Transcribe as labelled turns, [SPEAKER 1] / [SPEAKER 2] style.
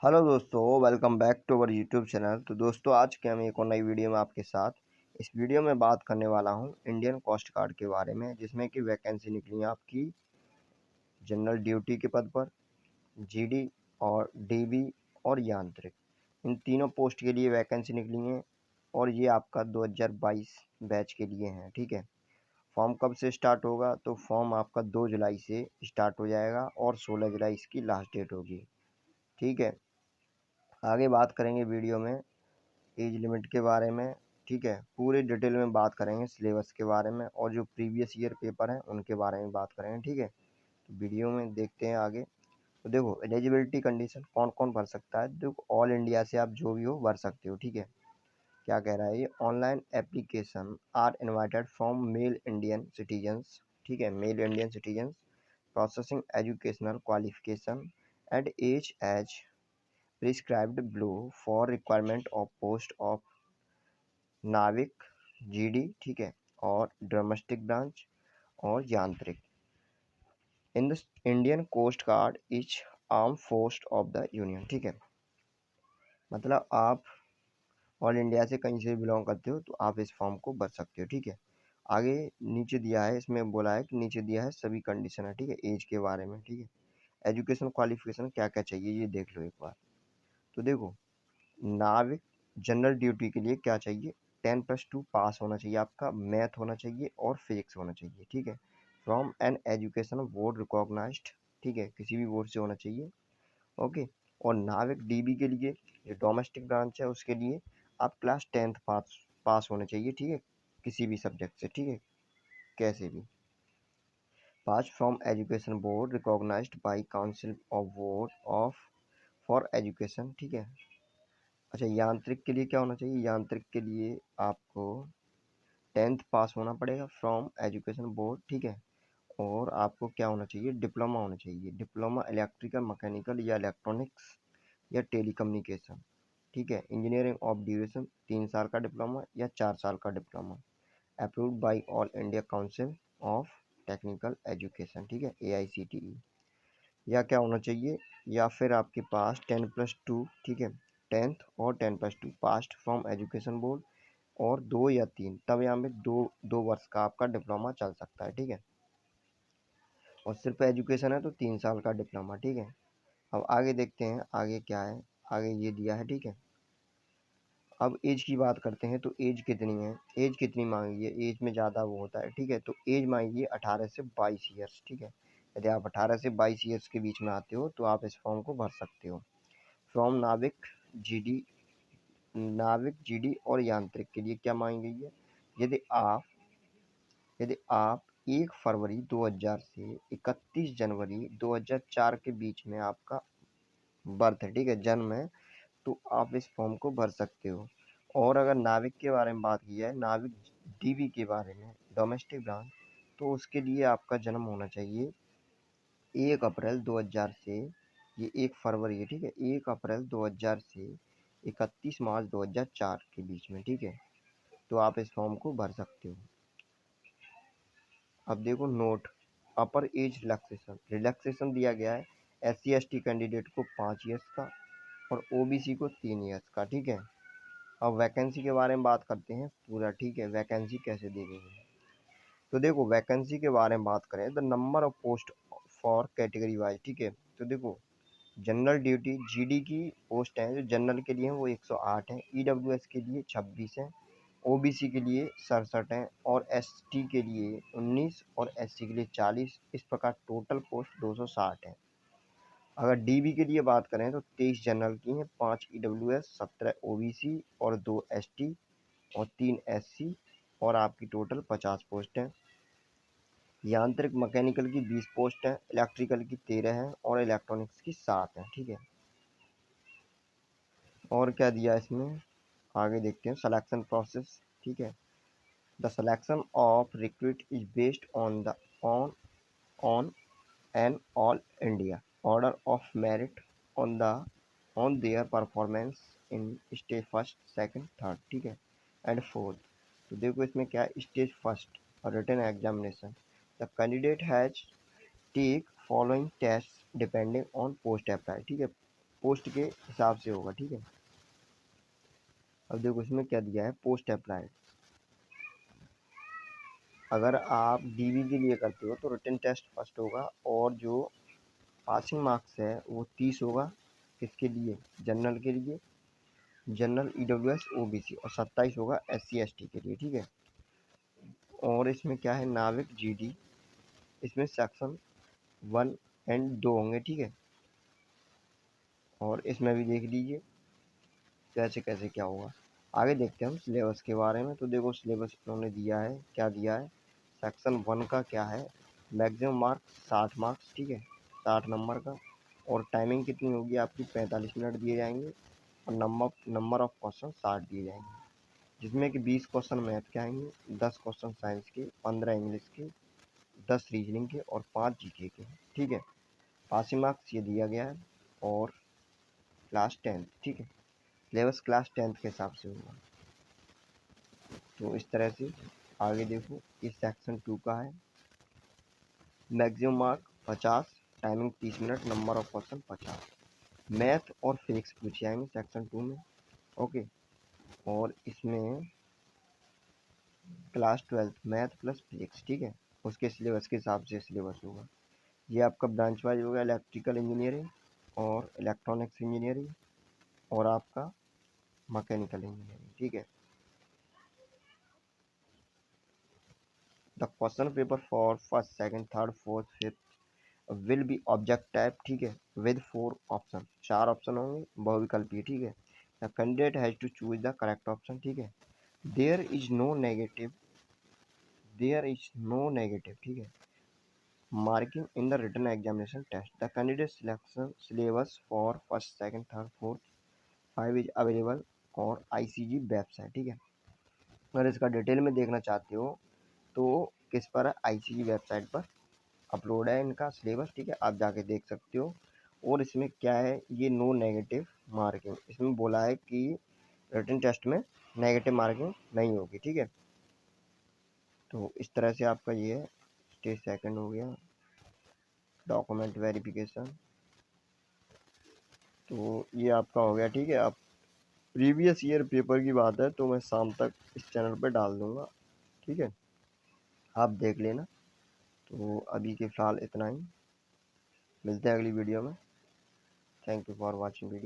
[SPEAKER 1] Hello दोस्तों, welcome back to our YouTube channel. तो दोस्तों, आज के हम एक और नई वीडियो में आपके साथ इस वीडियो में बात करने वाला हूं इंडियन कोस्ट गार्ड के बारे में, जिसमें कि वैकेंसी निकली है आपकी जनरल ड्यूटी के पद पर, जीडी और डीबी और यांत्रिक। इन तीनों पोस्ट के लिए वैकेंसी निकली है और ये आपका 2022 बैच के लिए हैं। ठीक है। फॉर्म कब से स्टार्ट होगा? तो फॉर्म आपका 2 जुलाई से स्टार्ट हो जाएगा और 16 जुलाई इसकी लास्ट डेट होगी। ठीक है। आगे बात करेंगे वीडियो में एज लिमिट के बारे में। ठीक है, पूरे डिटेल में बात करेंगे सिलेबस के बारे में और जो प्रीवियस ईयर पेपर हैं उनके बारे में बात करेंगे। ठीक है, तो वीडियो में देखते हैं आगे। तो देखो, एलिजिबिलिटी कंडीशन कौन कौन भर सकता है। देखो, ऑल इंडिया से आप जो भी हो भर सकते हो। ठीक है, क्या कह रहा है ये? Online application are invited from male Indian citizens. ठीक है, male Indian citizens processing educational qualification at as prescribed below for requirement of post of Navik, GD, ठीक है, और डोमेस्टिक ब्रांच और Yantrik in the Indian coast guard each arm force of the union. ठीक है, मतलब आप ऑल इंडिया से कहीं से बिलोंग करते हो तो आप इस फॉर्म को भर सकते हो। ठीक है, आगे नीचे दिया है, इसमें बोला है कि नीचे दिया है सभी कंडीशन है। ठीक है, एज के बारे में। ठीक है, एजुकेशन क्वालिफिकेशन क्या क्या चाहिए ये देख लो एक बार। तो देखो, नाविक जनरल ड्यूटी के लिए क्या चाहिए? 10+2 पास होना चाहिए आपका, मैथ होना चाहिए और फिजिक्स होना चाहिए। ठीक है, from an education board recognised. ठीक है, किसी भी बोर्ड से होना चाहिए। ओके। और नाविक डीबी के लिए, जो डोमेस्टिक ब्रांच है, उसके लिए आप क्लास 10th पास पास होने चाहिए। ठीक है, किसी भी सब्जेक्ट से। ठीक है, कैसे भी पास from education board recognised by council of board of for education. ठीक है। अच्छा, यांत्रिक के लिए क्या होना चाहिए? यांत्रिक के लिए आपको 10th पास होना पड़ेगा फ्रॉम एजुकेशन बोर्ड। ठीक है, और आपको क्या होना चाहिए? डिप्लोमा होना चाहिए। डिप्लोमा इलेक्ट्रिकल, मैकेनिकल या इलेक्ट्रॉनिक्स या टेलीकम्युनिकेशन। ठीक है, इंजीनियरिंग ऑफ ड्यूरेशन 3 साल का डिप्लोमा या 4 साल का diploma, approved by all India council of technical education. ठीक है, AICTE। या क्या होना चाहिए? या फिर आपके पास 10+2, ठीक है, 10th और 10+2 पास्ट फ्रॉम एजुकेशन बोर्ड और 2 या 3, तब यहाँ पे दो दो वर्ष का आपका डिप्लोमा चल सकता है। ठीक है, और सिर्फ एजुकेशन है तो 3 साल का डिप्लोमा। ठीक है, अब आगे देखते हैं आगे क्या है। आगे ये दिया है। ठीक है, अब एज की बात करते हैं। तो एज कितनी है, एज कितनी मांगी है? एज में ज़्यादा वो होता है। ठीक है, तो एज मांगी है 18 से 22 ईयर्स। ठीक है, यदि आप 18 से 22 ईयर्स के बीच में आते हो तो आप इस फॉर्म को भर सकते हो। फ्रॉम नाविक, जीडी, नाविक, जीडी और यांत्रिक के लिए क्या मांगी गई है? यदि आप यदि आप 1 फरवरी 2000 से 31 जनवरी 2004 के बीच में आपका बर्थ है, ठीक है, जन्म है, तो आप इस फॉर्म को भर सकते हो। और अगर नाविक के बारे में बात की जाए, नाविक डीबी के बारे में, डोमेस्टिक ब्रांच, तो उसके लिए आपका जन्म होना चाहिए 1 अप्रैल 2000 से, ये 1 फरवरी है। ठीक है, 1 अप्रैल 2000 से 31 मार्च 2004 के बीच में। ठीक है, तो आप इस फॉर्म को भर सकते हो। अब देखो नोट, अपर एज रिलैक्सेशन, रिलैक्सेशन दिया गया है SC ST कैंडिडेट को 5 ईयर्स का और OBC को 3 ईयर्स का। ठीक है, अब वैकेंसी के बारे में बात करते हैं पूरा। ठीक है, वैकेंसी कैसे दी गई है? तो देखो, वैकेंसी के बारे में बात करें, the number of post for category wise. ठीक है, तो देखो, जनरल ड्यूटी जीडी की पोस्ट है जो जनरल के लिए है वो 108 है, EWS के लिए 26 है, ओबीसी के लिए 67 है और एसटी के लिए 19 और एससी के लिए 40। इस प्रकार टोटल पोस्ट 260 है। अगर डीबी के लिए बात करें तो 23 जनरल की हैं, 5 EWS, 17 ओबीसी और 2 एसटी और 3 एससी, और आपकी टोटल 50 पोस्ट है। यांत्रिक मैकेनिकल की 20 पोस्ट है, इलेक्ट्रिकल की 13 है और इलेक्ट्रॉनिक्स की 7 है। ठीक है, और क्या दिया इसमें आगे देखते हैं। Selection process. ठीक है, the selection of recruit is based on the on an all India order of merit on the on their performance in stage first, second, third, ठीक है, एंड फोर्थ। तो देखो इसमें क्या है, stage first written examination, the candidate has take following test depending on post apply. ठीक है, post के हिसाब से होगा, ठीक है। अब देखो इसमें क्या दिया है, पोस्ट अप्लाइड। अगर आप डीवी के लिए करते हो तो रिटन टेस्ट फर्स्ट होगा, और जो पासिंग मार्क्स है वो 30 होगा। किसके लिए, जनरल के लिए, जनरल ईडब्ल्यूएस ओबीसी, और 27 होगा एससी एसटी के लिए, ठीक है। और इसमें क्या है, नाविक जीडी, इसमें सेक्शन 1 एंड 2 होंगे, ठीक है। और इसमें भी देख लीजिए कैसे कैसे क्या होगा। आगे देखते हैं हम सिलेबस के बारे में। तो देखो सिलेबस इन्होंने दिया है, क्या दिया है। सेक्शन 1 का क्या है, मैक्सिमम मार्क्स 60 मार्क्स, ठीक है, 60 नंबर का। और टाइमिंग कितनी होगी आपकी, 45 मिनट दिए जाएंगे। और नंबर ऑफ क्वेश्चन 60 दिए जाएंगे, जिसमें कि 20 क्वेश्चन मैथ के आएंगे, 10 क्वेश्चन साइंस के, 15 इंग्लिश के, 10 रीजनिंग के, और 5 जीके के, ठीक है। पासिंग मार्क्स ये दिया गया है। और क्लास 10, ठीक है, सिलेबस क्लास 10 के हिसाब से होगा। तो इस तरह से आगे देखो, इस सेक्शन 2 का है, maximum mark 50, timing 30 minute, number of question 50। Math और फिजिक्स पूछे जाएंगे सेक्शन 2 में, ओके। और इसमें क्लास 12 मैथ प्लस फिजिक्स, ठीक है, उसके सिलेबस के हिसाब से सिलेबस होगा। ये आपका ब्रांच वाइज होगा, इलेक्ट्रिकल इंजीनियरिंग, और इलेक्ट्रॉनिक्स इंजीनियरिंग, और आपका मैकेनिकल इंजीनियरिंग, ठीक है। The question paper for first, second, third, fourth, fifth will be object type, ठीक है, विद 4 ऑप्शन, 4 ऑप्शन होंगे, बहुविकल्पीय, ठीक है। The candidate has to choose the correct option, ठीक है। There is no negative, there is no negative, ठीक है, marking in the written examination test. The candidate selection syllabus for first, second, third, fourth, 5 is available और ICG website, ठीक है। अगर इसका detail में देखना चाहते हो तो किस पर है, आईसीजी वेबसाइट पर अपलोड है इनका सिलेबस, ठीक है, आप जाके देख सकते हो। और इसमें क्या है, ये नो नेगेटिव मार्किंग, इसमें बोला है कि रिटन टेस्ट में नेगेटिव मार्किंग नहीं होगी, ठीक है। तो इस तरह से आपका ये है, स्टेज सेकंड हो गया, डॉक्यूमेंट वेरिफिकेशन, तो ये आपका हो गया, ठीक है। आप प्रीवियस ईयर पेपर की बात है तो मैं शाम तक इस चैनल पर डाल दूंगा, ठीक है, आप देख लेना। तो अभी के फ़िलहाल इतना ही, मिलते हैं अगली वीडियो में। Thank you for watching video.